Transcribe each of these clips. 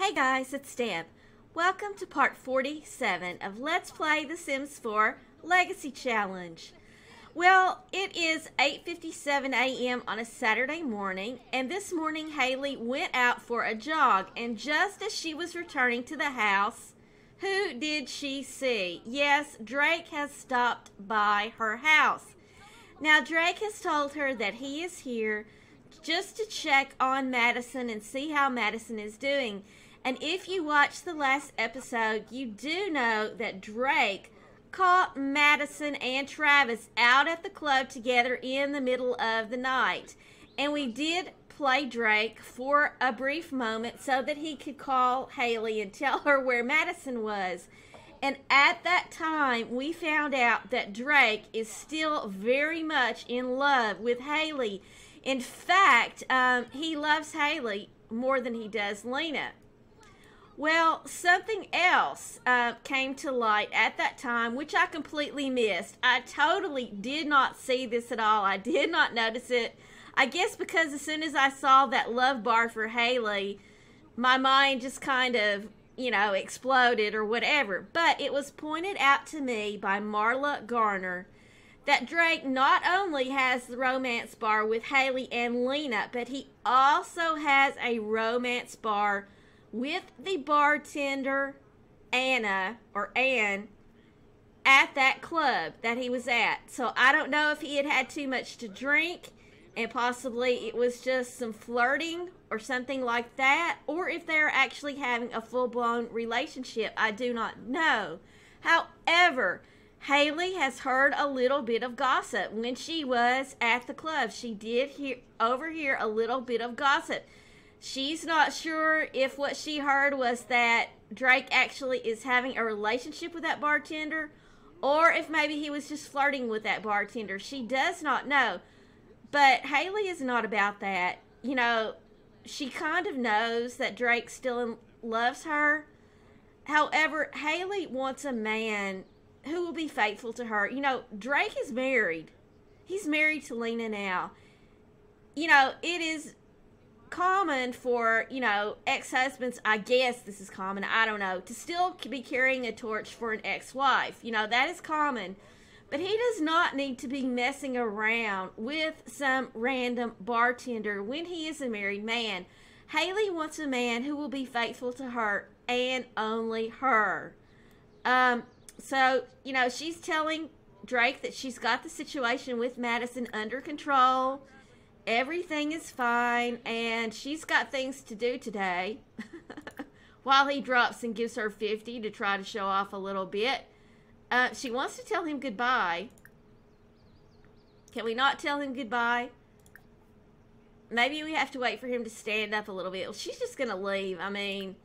Hey guys, it's Deb. Welcome to part 47 of Let's Play The Sims 4 Legacy Challenge. Well, it is 8:57 a.m. on a Saturday morning, and this morning Hailey went out for a jog, and just as she was returning to the house, who did she see? Yes, Drake has stopped by her house. Now, Drake has told her that he is here just to check on Madison and see how Madison is doing. And if you watched the last episode, you do know that Drake caught Madison and Travis out at the club together in the middle of the night. And we did play Drake for a brief moment so that he could call Hailey and tell her where Madison was. And at that time, we found out that Drake is still very much in love with Hailey. In fact, he loves Hailey more than he does Lena. Well, something else came to light at that time, which I completely missed. I totally did not see this at all. I did not notice it. I guess because as soon as I saw that love bar for Hailey, my mind just kind of, exploded or whatever. But it was pointed out to me by Marla Garner that Drake not only has the romance bar with Hailey and Lena, but he also has a romance bar with the bartender, Anne, at that club that he was at. So I don't know if he had had too much to drink and possibly it was just some flirting or something like that, or if they're actually having a full-blown relationship. I do not know. However, Hailey has heard a little bit of gossip when she was at the club. She did overhear a little bit of gossip. She's not sure if what she heard was that Drake actually is having a relationship with that bartender, or if maybe he was just flirting with that bartender. She does not know. But Hailey is not about that. She kind of knows that Drake still loves her. However, Hailey wants a man who will be faithful to her. Drake is married. He's married to Lena now. It is common for, ex-husbands, I guess this is common, I don't know, to still be carrying a torch for an ex-wife. That is common. But he does not need to be messing around with some random bartender when he is a married man. Hailey wants a man who will be faithful to her and only her. So, she's telling Drake that she's got the situation with Madison under control. Everything is fine, and she's got things to do today. While he drops and gives her 50 to try to show off a little bit. She wants to tell him goodbye. Can we not tell him goodbye? Maybe we have to wait for him to stand up a little bit. Well, she's just going to leave. I mean,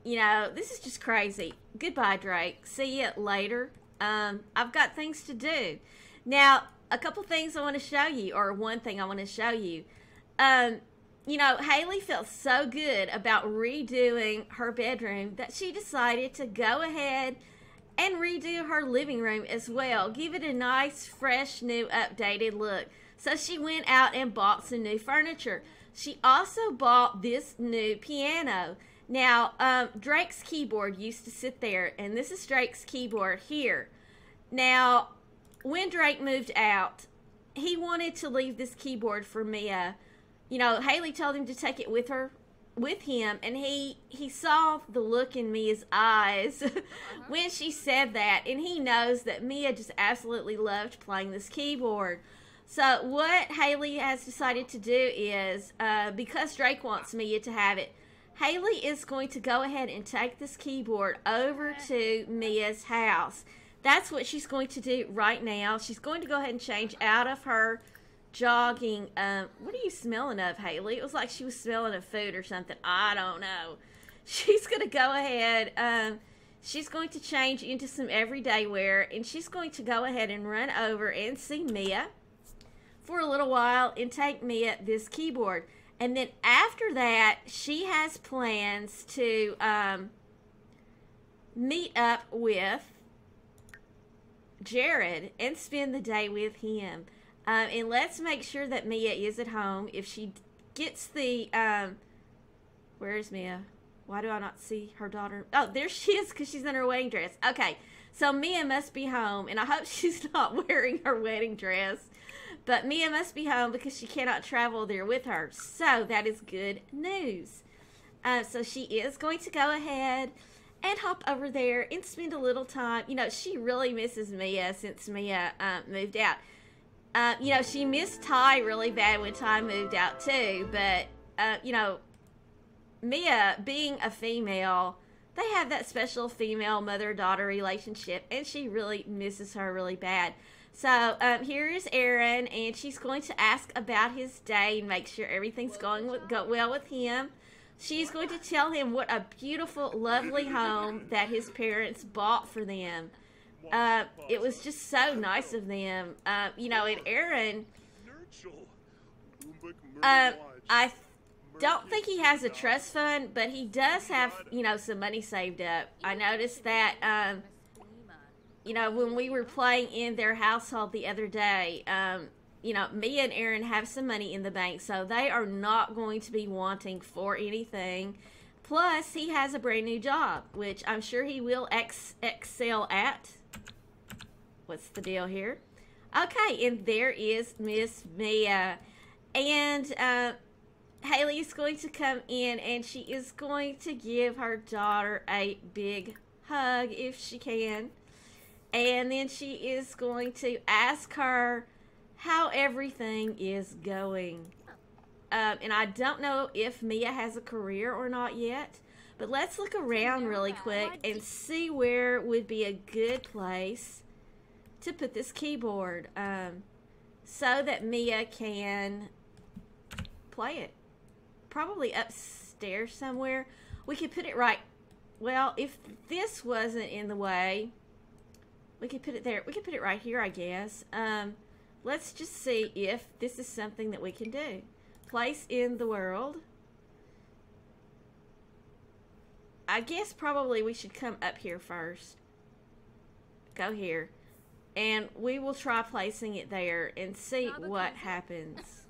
this is just crazy. Goodbye, Drake. See you later. I've got things to do. Now, a couple things I want to show you, or one thing I want to show you. Hailey felt so good about redoing her bedroom that she decided to go ahead and redo her living room as well. Give it a nice, fresh, new, updated look. So she went out and bought some new furniture. She also bought this new piano. Now, Drake's keyboard used to sit there, and this is Drake's keyboard here. Now, when Drake moved out, he wanted to leave this keyboard for Mia. Hailey told him to take it with him, and he saw the look in Mia's eyes when she said that, and he knows that Mia just absolutely loved playing this keyboard. So what Hailey has decided to do is, because Drake wants Mia to have it, Hailey is going to go ahead and take this keyboard over to Mia's house. That's what she's going to do right now. She's going to go ahead and change out of her jogging. What are you smelling of, Hailey? It was like she was smelling of food or something. I don't know. She's going to go ahead. She's going to change into some everyday wear, and she's going to go ahead and run over and see Mia for a little while and take Mia this keyboard. And then after that, she has plans to meet up with Jared and spend the day with him. And let's make sure that Mia is at home. If she gets the, where's Mia? Why do I not see her daughter? Oh, there she is, because she's in her wedding dress. Okay, so Mia must be home, and I hope she's not wearing her wedding dress. But Mia must be home because she cannot travel there with her. So that is good news. So she is going to go ahead and hop over there and spend a little time. You know, she really misses Mia since Mia moved out. You know, she missed Ty really bad when Ty moved out too. But, you know, Mia being a female, they have that special female mother-daughter relationship. And she really misses her really bad. So, here is Aaron, and she's going to ask about his day and make sure everything's going well with him. She's going to tell him what a beautiful, lovely home that his parents bought for them. It was just so nice of them. You know, and Aaron, I don't think he has a trust fund, but he does have, you know, some money saved up. I noticed that, you know, when we were playing in their household the other day, you know, Mia and Aaron have some money in the bank, so they are not going to be wanting for anything. Plus, he has a brand new job, which I'm sure he will excel at. What's the deal here? Okay, and there is Miss Mia. And Hailey is going to come in, and she is going to give her daughter a big hug if she can. And then she is going to ask her how everything is going. And I don't know if Mia has a career or not yet. But let's look around really quick and see where would be a good place to put this keyboard. So that Mia can play it. Probably upstairs somewhere. We could put it right... Well, if this wasn't in the way... We could put it there. We could put it right here, I guess. Let's just see if this is something that we can do. Place in the world. I guess probably we should come up here first. Go here. And we will try placing it there and see what happens.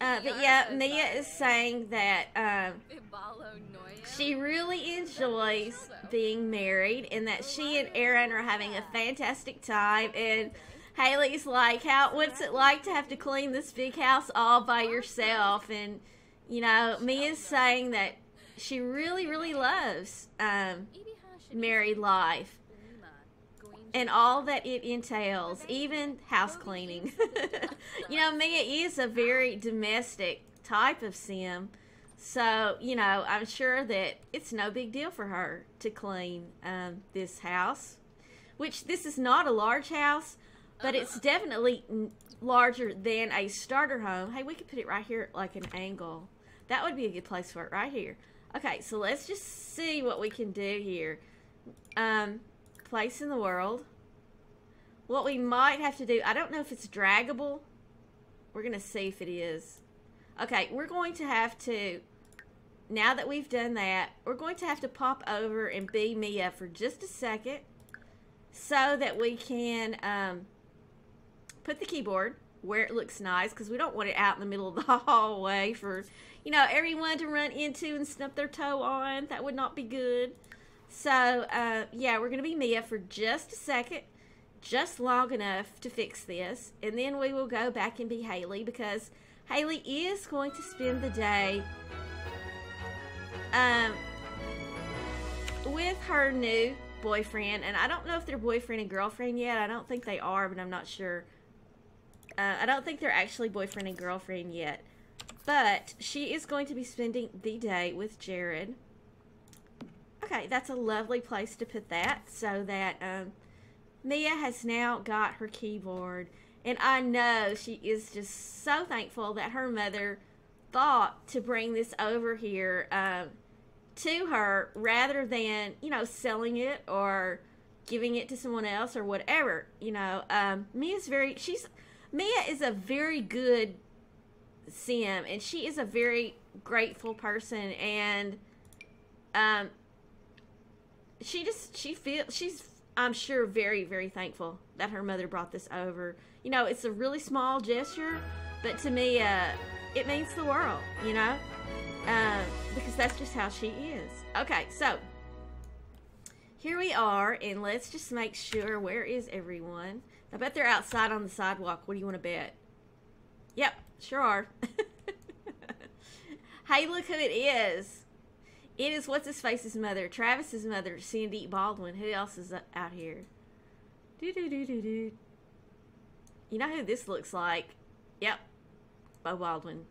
But yeah, Mia is saying that she really enjoys being married and that she and Aaron are having a fantastic time. And Hailey's like, what's it like to have to clean this big house all by yourself? And, you know, Mia's saying that she really, really loves married life and all that it entails, even house cleaning. You know, Mia is a very domestic type of sim, so, you know, I'm sure that it's no big deal for her to clean this house, which this is not a large house, but it's definitely larger than a starter home. Hey, we could put it right here at like an angle. That would be a good place for it, right here. Okay, so let's just see what we can do here. Place in the world. What we might have to do, I don't know if it's draggable. We're going to see if it is. Okay, we're going to have to, now that we've done that, we're going to have to pop over and be Mia for just a second so that we can put the keyboard where it looks nice, because we don't want it out in the middle of the hallway for, you know, everyone to run into and snub their toe on. That would not be good. So, yeah, we're going to be Mia for just a second, just long enough to fix this, and then we will go back and be Hailey, because Hailey is going to spend the day with her new boyfriend, and I don't know if they're boyfriend and girlfriend yet. I don't think they are, but I'm not sure. I don't think they're actually boyfriend and girlfriend yet, but she is going to be spending the day with Jared. Okay, that's a lovely place to put that, so that Mia has now got her keyboard. And I know she is just so thankful that her mother thought to bring this over here to her rather than, you know, selling it or giving it to someone else or whatever. You know, Mia is a very good sim, and she is a very grateful person, and she's, I'm sure, very, very thankful that her mother brought this over. You know, it's a really small gesture, but to me, it means the world, you know? Because that's just how she is. Okay, so here we are, and let's just make sure. Where is everyone? I bet they're outside on the sidewalk. What do you want to bet? Yep, sure are. Hey, look who it is. It is what's-his-face's mother, Travis's mother, Cindy Baldwin. Who else is out here? Do-do-do-do-do. You know who this looks like? Yep, Bo Baldwin.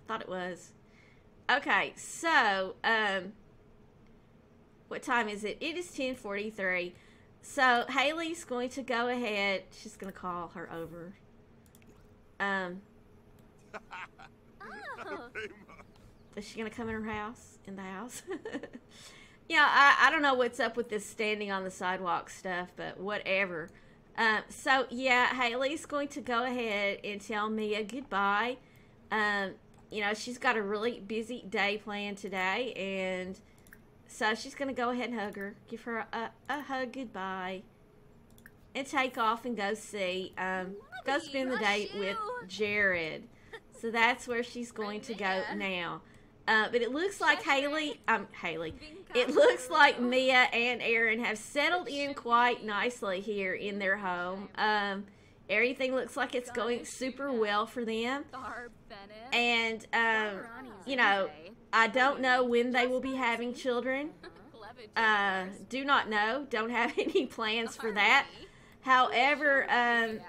Thought it was. Okay, so, what time is it? It is 10:43. So, Hailey's going to go ahead. She's going to call her over. Is she going to come in her house? In the house? Yeah, I don't know what's up with this standing on the sidewalk stuff, but whatever. So, yeah, Hailey's going to go ahead and tell Mia goodbye. You know, she's got a really busy day planned today, and so she's going to go ahead and hug her, give her a hug goodbye, and take off and go see, go spend the day with Jared. So that's where she's going to go now. But it looks like it looks like Mia and Aaron have settled in quite nicely here in their home. Everything looks like it's going super well for them. And, you know, I don't know when they will be having children. Do not know. Don't have any plans for that. However,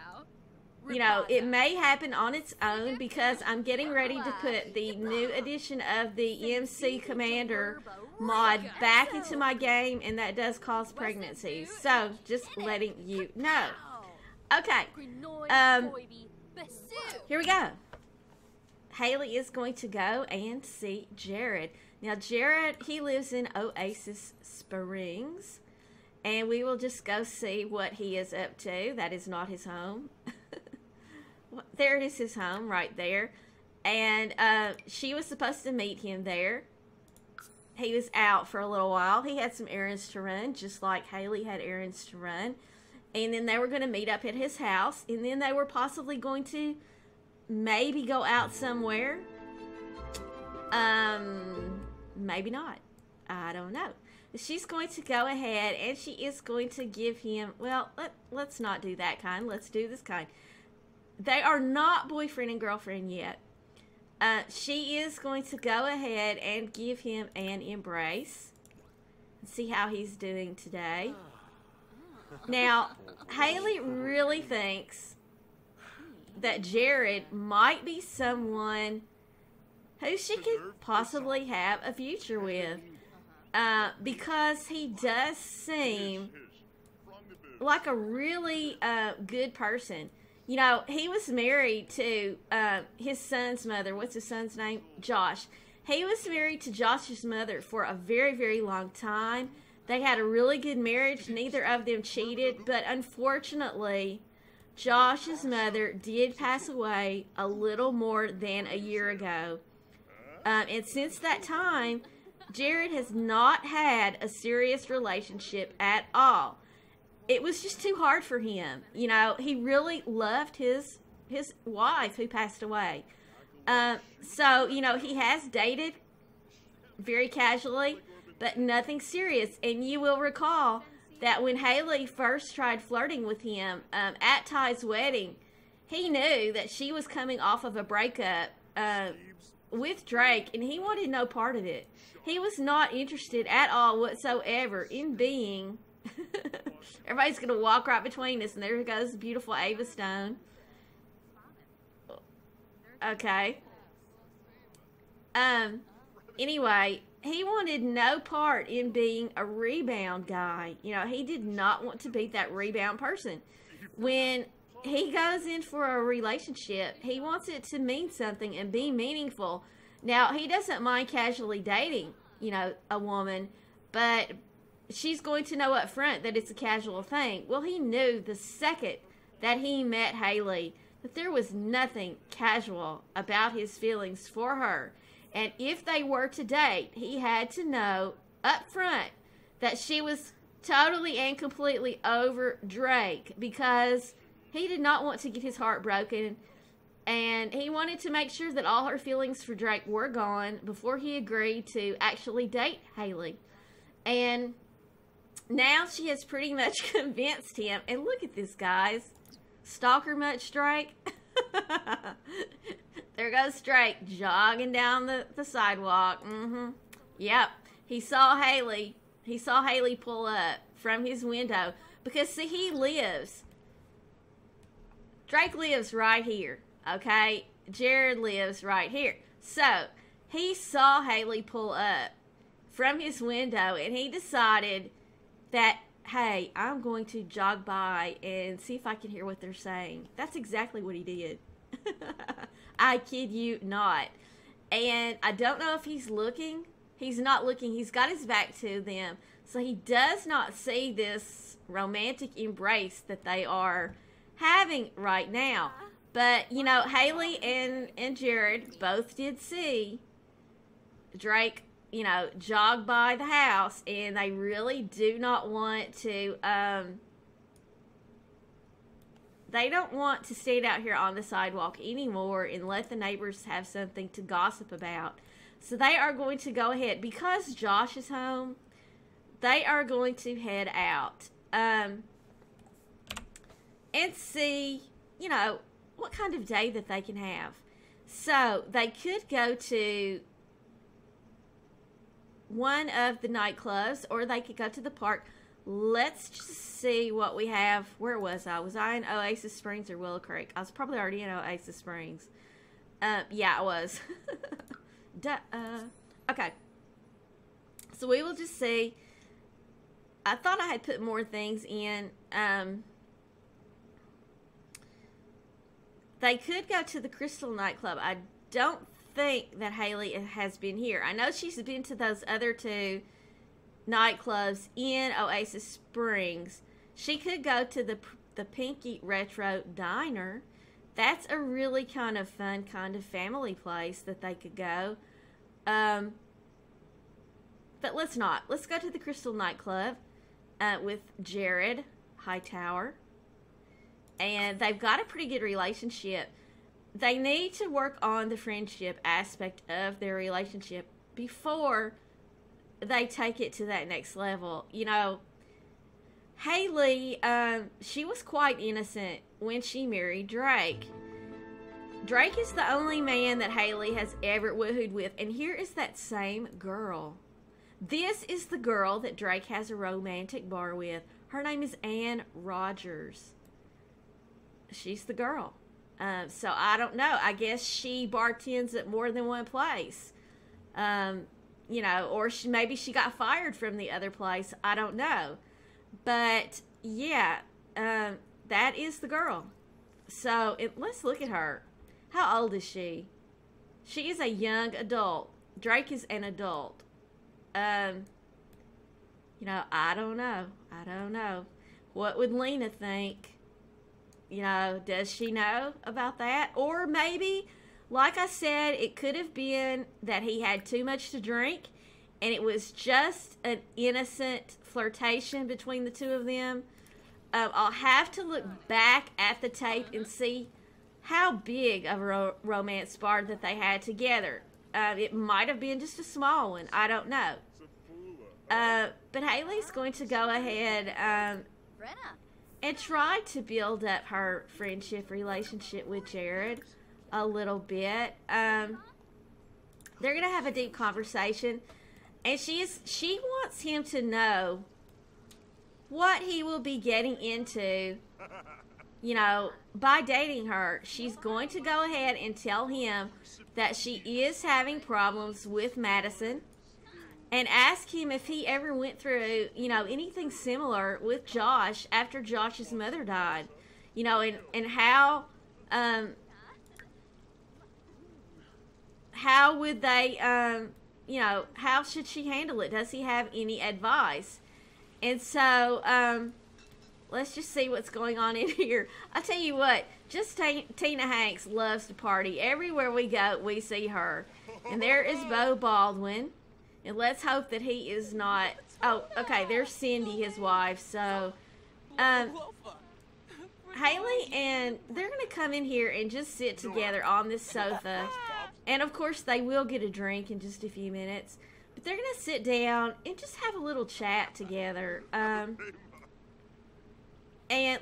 you know, it may happen on its own because I'm getting ready to put the new edition of the MC Commander mod back into my game, and that does cause pregnancies. So, just letting you know. Okay, here we go. Hailey is going to go and see Jared. Now, Jared, he lives in Oasis Springs, and we will just go see what he is up to. That is not his home. There is his home right there. And she was supposed to meet him there. He was out for a little while. He had some errands to run, just like Hailey had errands to run. And then they were going to meet up at his house. And then they were possibly going to maybe go out somewhere. Maybe not. I don't know. She's going to go ahead and she is going to give him, well, let's not do that kind. Let's do this kind. They are not boyfriend and girlfriend yet. She is going to go ahead and give him an embrace. See how he's doing today. Now, Hailey really thinks that Jared might be someone who she could possibly have a future with. Because he does seem like a really good person. You know, he was married to his son's mother. What's his son's name? Josh. He was married to Josh's mother for a very, very long time. They had a really good marriage. Neither of them cheated. But unfortunately, Josh's mother did pass away a little more than a year ago. And since that time, Jared has not had a serious relationship at all. It was just too hard for him. You know, he really loved his wife who passed away. So, you know, he has dated very casually, but nothing serious. And you will recall that when Hailey first tried flirting with him at Ty's wedding, he knew that she was coming off of a breakup with Drake, and he wanted no part of it. He was not interested at all whatsoever in being... Everybody's going to walk right between us, and there goes the beautiful Ava Stone. Okay. Anyway, he wanted no part in being a rebound guy. You know, he did not want to be that rebound person. When he goes in for a relationship, he wants it to mean something and be meaningful. Now, he doesn't mind casually dating, you know, a woman, but she's going to know up front that it's a casual thing. Well, he knew the second that he met Hailey that there was nothing casual about his feelings for her. And if they were to date, he had to know up front that she was totally and completely over Drake, because he did not want to get his heart broken. And he wanted to make sure that all her feelings for Drake were gone before he agreed to actually date Hailey. And now she has pretty much convinced him. And look at this, guys. Stalker much, Drake? There goes Drake jogging down the sidewalk. Yep. He saw Hailey. He saw Hailey pull up from his window. Because, see, Drake lives right here. Okay? Jared lives right here. So, he saw Hailey pull up from his window, and he decided that, hey, I'm going to jog by and see if I can hear what they're saying. That's exactly what he did. I kid you not. And I don't know if he's looking. He's not looking. He's got his back to them. So he does not see this romantic embrace that they are having right now. But, you know, Hailey and Jared both did see Drake, you know, jog by the house. And they really do not want to, they don't want to stand out here on the sidewalk anymore and let the neighbors have something to gossip about. So they are going to go ahead. Because Josh is home, they are going to head out. And see, you know, what kind of day that they can have. So they could go to one of the nightclubs, or they could go to the park. Let's just see what we have. Where was I? Was I in Oasis Springs or Willow Creek? I was probably already in Oasis Springs. Yeah, I was. Okay. So we will just see. I thought I had put more things in. They could go to the Crystal nightclub. I don't think that Hailey has been here. I know she's been to those other two nightclubs in Oasis Springs. She could go to the Pinky Retro Diner. That's a really kind of fun, kind of family place that they could go. But let's not. Let's go to the Crystal nightclub with Jared Hightower. And they've got a pretty good relationship. They need to work on the friendship aspect of their relationship before they take it to that next level. You know, Hailey, she was quite innocent when she married Drake. Drake is the only man that Hailey has ever woohooed with. And here is that same girl. This is the girl that Drake has a romantic bar with. Her name is Ann Rogers. She's the girl. So I don't know. I guess she bartends at more than one place. You know, or maybe she got fired from the other place. I don't know. But, yeah, that is the girl. So, let's look at her. How old is she? She is a young adult. Drake is an adult. You know, I don't know. I don't know. What would Lena think? You know, does she know about that? Or maybe, like I said, it could have been that he had too much to drink and it was just an innocent flirtation between the two of them. I'll have to look back at the tape and see how big of a romance bar that they had together. It might have been just a small one. I don't know. But Hailey's going to go ahead and try to build up her friendship relationship with Jared a little bit. They're going to have a deep conversation. And she wants him to know what he will be getting into, you know, by dating her. She's going to go ahead and tell him that she is having problems with Madison and ask him if he ever went through, you know, anything similar with Josh after Josh's mother died, you know, and how would they, you know, how should she handle it? Does he have any advice? And so, let's just see what's going on in here. I tell you what, just Tina Hanks loves to party. Everywhere we go, we see her. And there is Beau Baldwin. And let's hope that he is not... Oh, okay, there's Cindy, his wife. So, Hailey and they're going to come in here and just sit together on this sofa. And of course they will get a drink in just a few minutes. But they're going to sit down and just have a little chat together. And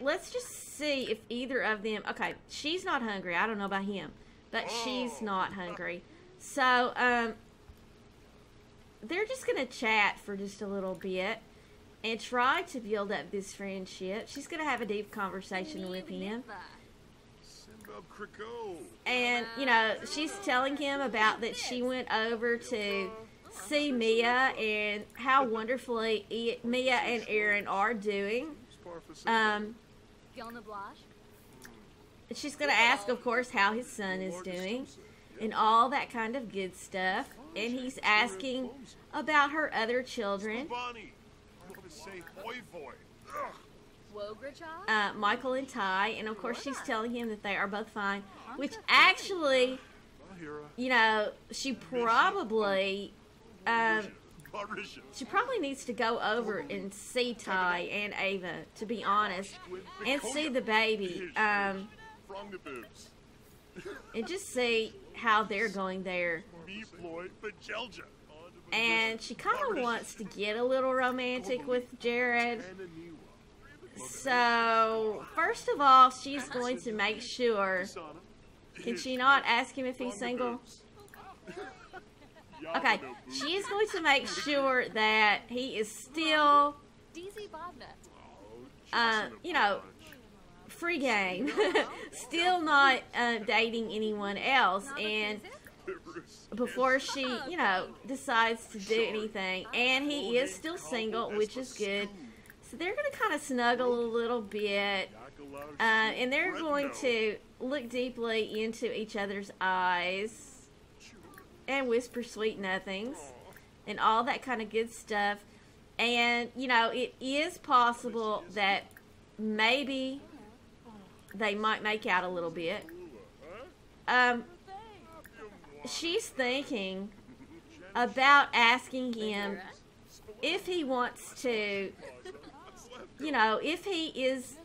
let's just see if either of them... Okay, she's not hungry. I don't know about him. But she's not hungry. So, they're just going to chat for just a little bit. And try to build up this friendship. She's going to have a deep conversation with him. And, you know, she's telling him about that she went over to see Mia and how wonderfully Mia and Aaron are doing. She's going to ask, of course, how his son is doing and all that kind of good stuff. And he's asking about her other children. Michael and Ty, and of course she's telling him that they are both fine, which actually, you know, she probably needs to go over and see Ty and Ava, to be honest, and see the baby, and just see how they're going there. And she kind of wants to get a little romantic with Jared. So, first of all, she's going to make sure... Can she not ask him if he's single? Okay, she is going to make sure that he is still... you know, free game. Still not dating anyone else. And... before she, you know, decides to do anything. And he is still single, which is good. So they're going to kind of snuggle a little bit. And they're going to look deeply into each other's eyes. And whisper sweet nothings. And all that kind of good stuff. And, you know, it is possible that maybe they might make out a little bit. She's thinking about asking him if he wants to, you know, if he is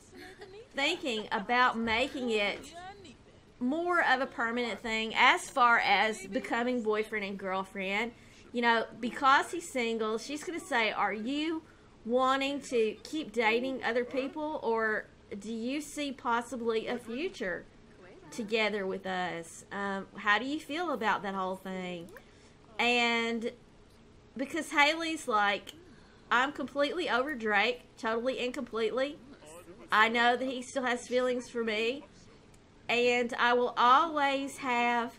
thinking about making it more of a permanent thing as far as becoming boyfriend and girlfriend. You know, because he's single, she's going to say, are you wanting to keep dating other people, or do you see possibly a future together with us? How do you feel about that whole thing? And because Hailey's like, I'm completely over Drake, totally and completely. I know that he still has feelings for me, and I will always have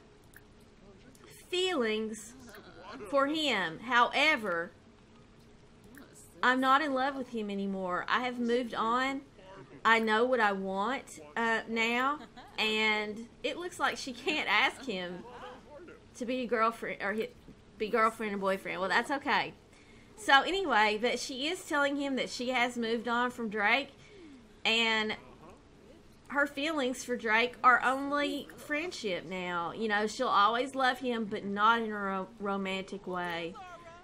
feelings for him. However, I'm not in love with him anymore. I have moved on. I know what I want now, and it looks like she can't ask him to be a girlfriend or be girlfriend and boyfriend. Well, that's okay. So anyway, but she is telling him that she has moved on from Drake, and her feelings for Drake are only friendship now. You know, she'll always love him, but not in a romantic way.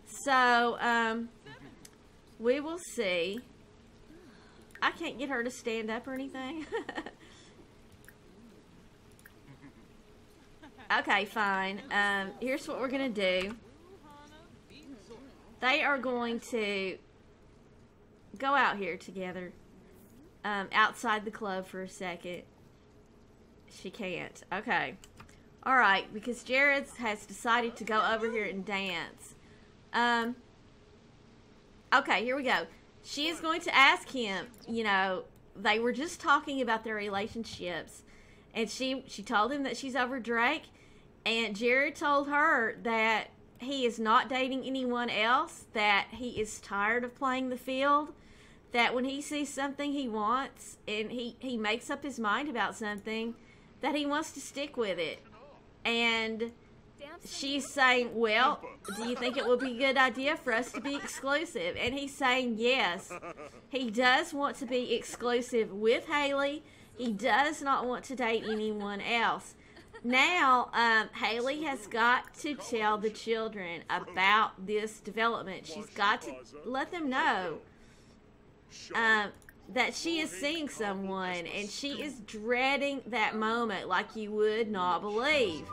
So, we will see. I can't get her to stand up or anything. Okay, fine. Here's what we're going to do. They are going to go out here together. Outside the club for a second. She can't. Okay. Alright, because Jared has decided to go over here and dance. Okay, here we go. She is going to ask him, you know, they were just talking about their relationships. And she told him that she's over Drake. And Jared told her that he is not dating anyone else. That he is tired of playing the field. That when he sees something he wants and he makes up his mind about something, that he wants to stick with it. And she's saying, well, do you think it would be a good idea for us to be exclusive? And he's saying yes. He does want to be exclusive with Hailey. He does not want to date anyone else. Now, Hailey has got to tell the children about this development. She's got to let them know. that she is seeing someone, and she is dreading that moment like you would not believe.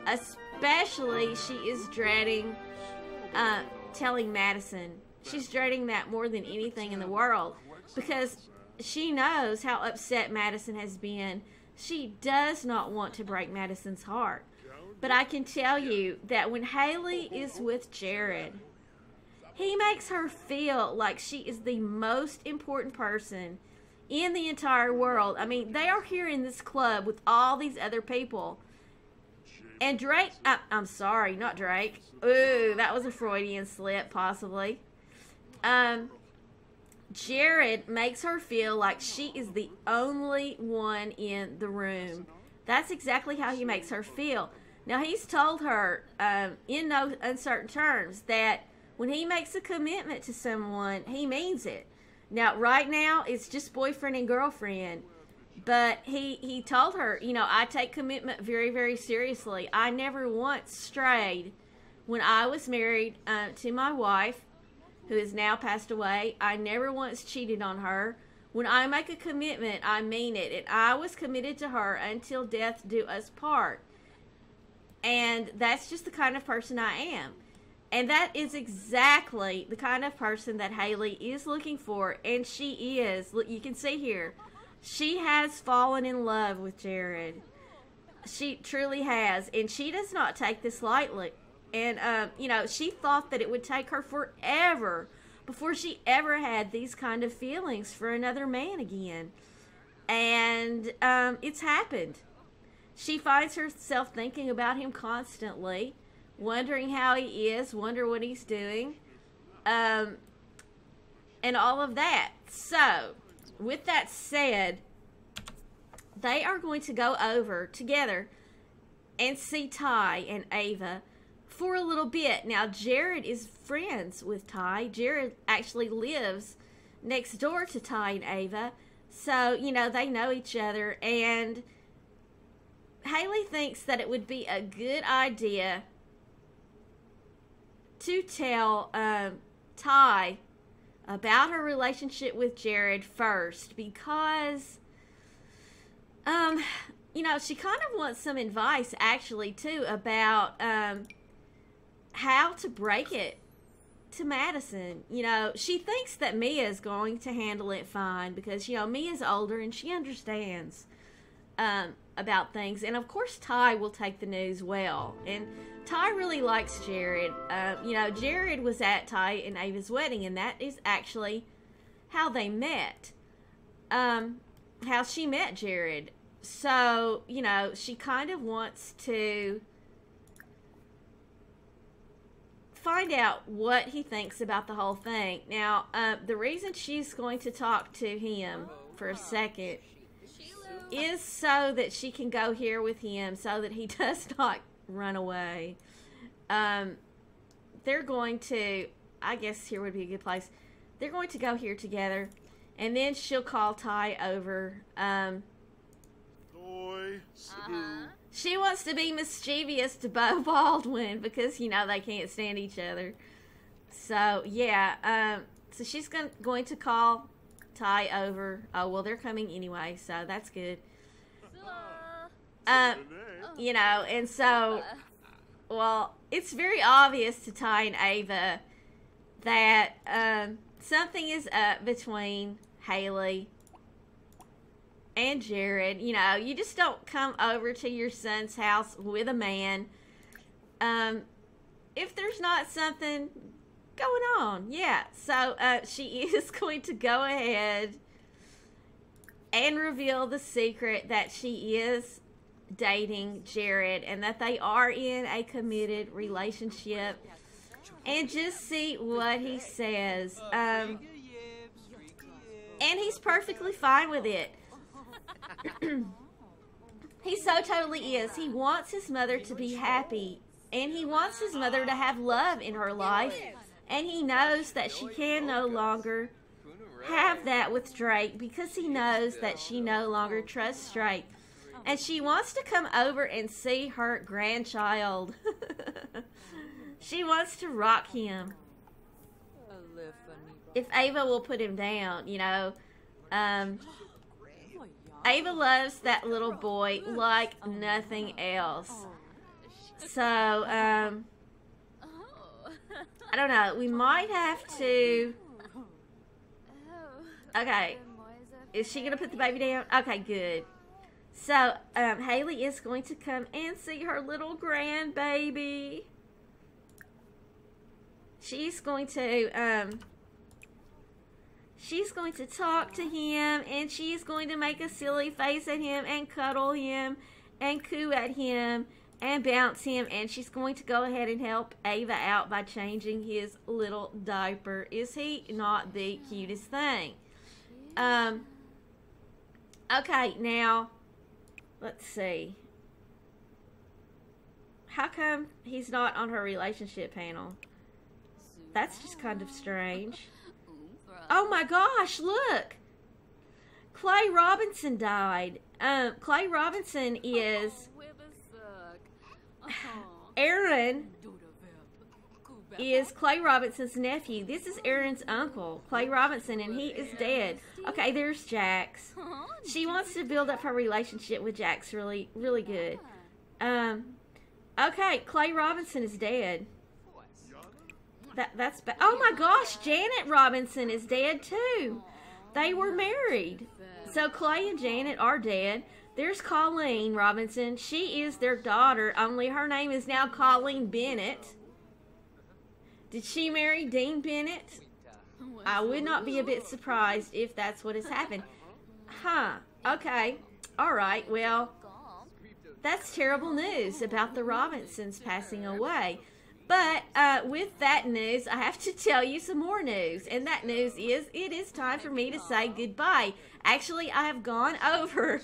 Especially, she is dreading telling Madison. She's dreading that more than anything in the world, because she knows how upset Madison has been. She does not want to break Madison's heart. But I can tell you that when Hailey is with Jared, he makes her feel like she is the most important person in the entire world. I mean, they are here in this club with all these other people. And Drake, I'm sorry, not Drake. Ooh, that was a Freudian slip, possibly. Jared makes her feel like she is the only one in the room. That's exactly how he makes her feel. Now, he's told her, in no uncertain terms, that when he makes a commitment to someone, he means it. Now, right now, it's just boyfriend and girlfriend. But he told her, you know, I take commitment very, very seriously. I never once strayed when I was married to my wife, who has now passed away. I never once cheated on her. When I make a commitment, I mean it. And I was committed to her until death do us part. And that's just the kind of person I am. And that is exactly the kind of person that Hailey is looking for. And she is. Look, you can see here. She has fallen in love with Jared. She truly has. And she does not take this lightly. And, you know, she thought that it would take her forever before she ever had these kind of feelings for another man again. And it's happened. She finds herself thinking about him constantly, wondering how he is, wonder what he's doing, and all of that. So, with that said, they are going to go over together and see Ty and Ava for a little bit. Now, Jared is friends with Ty. Jared actually lives next door to Ty and Ava. So, you know, they know each other. And Hailey thinks that it would be a good idea to tell Ty about her relationship with Jared first, because you know, she kind of wants some advice actually too about how to break it to Madison. You know, she thinks that Mia is going to handle it fine because, you know, Mia's older and she understands about things. And of course Ty will take the news well. And Ty really likes Jared. You know, Jared was at Ty and Ava's wedding, and that is actually how they met. How she met Jared. So, you know, she kind of wants to find out what he thinks about the whole thing. Now, the reason she's going to talk to him for a second is so that she can go here with him, so that he does not run away. They're going to, I guess here would be a good place. They're going to go here together, and then she'll call Ty over. She wants to be mischievous to Beau Baldwin because, you know, they can't stand each other. So, yeah. So she's going to call Ty over. Oh, well, they're coming anyway, so that's good. You know, and so, well, it's very obvious to Ty and Ava that something is up between Hailey and Jared. You know, you just don't come over to your son's house with a man if there's not something going on. Yeah, so she is going to go ahead and reveal the secret that she is dating Jared and that they are in a committed relationship, and just see what he says. And he's perfectly fine with it. He so totally is. He wants his mother to be happy, and he wants his mother to have love in her life, and he knows that she can no longer have that with Drake because he knows that she no longer trusts Drake, and she wants to come over and see her grandchild. She wants to rock him. If Ava will put him down, you know. Ava loves that little boy like nothing else. So, I don't know. We might have to... Okay. Is she going to put the baby down? Okay, good. So, Hailey is going to come and see her little grandbaby. She's going to talk to him, and she's going to make a silly face at him and cuddle him and coo at him and bounce him, and she's going to go ahead and help Ava out by changing his little diaper. Is he not the cutest thing? Okay, now, let's see. How come he's not on her relationship panel? That's just kind of strange. Oh my gosh, look! Clay Robinson died. Clay Robinson is... Aaron is Clay Robinson's nephew. This is Aaron's uncle, Clay Robinson, and he is dead. Okay, there's Jax. She wants to build up her relationship with Jax really, really good. Okay, Clay Robinson is dead. That's bad. Oh my gosh, Janet Robinson is dead too. They were married. So Clay and Janet are dead. There's Colleen Robinson. She is their daughter, only her name is now Colleen Bennett. Did she marry Dean Bennett? I would not be a bit surprised if that's what has happened. Huh. Okay. Alright, well, that's terrible news about the Robinsons passing away. But with that news, I have to tell you some more news. And that news is, it is time for me to say goodbye. Actually, I have gone over.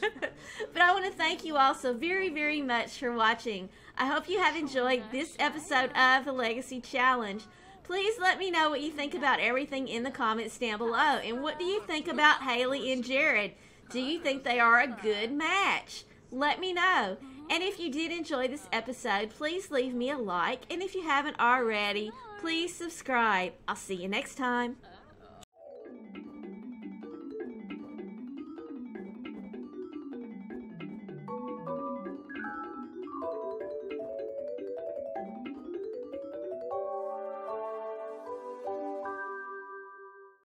But I want to thank you all so very, very much for watching. I hope you have enjoyed this episode of the Legacy Challenge. Please let me know what you think about everything in the comments down below. And what do you think about Hailey and Jared? Do you think they are a good match? Let me know. And if you did enjoy this episode, please leave me a like. And if you haven't already, please subscribe. I'll see you next time.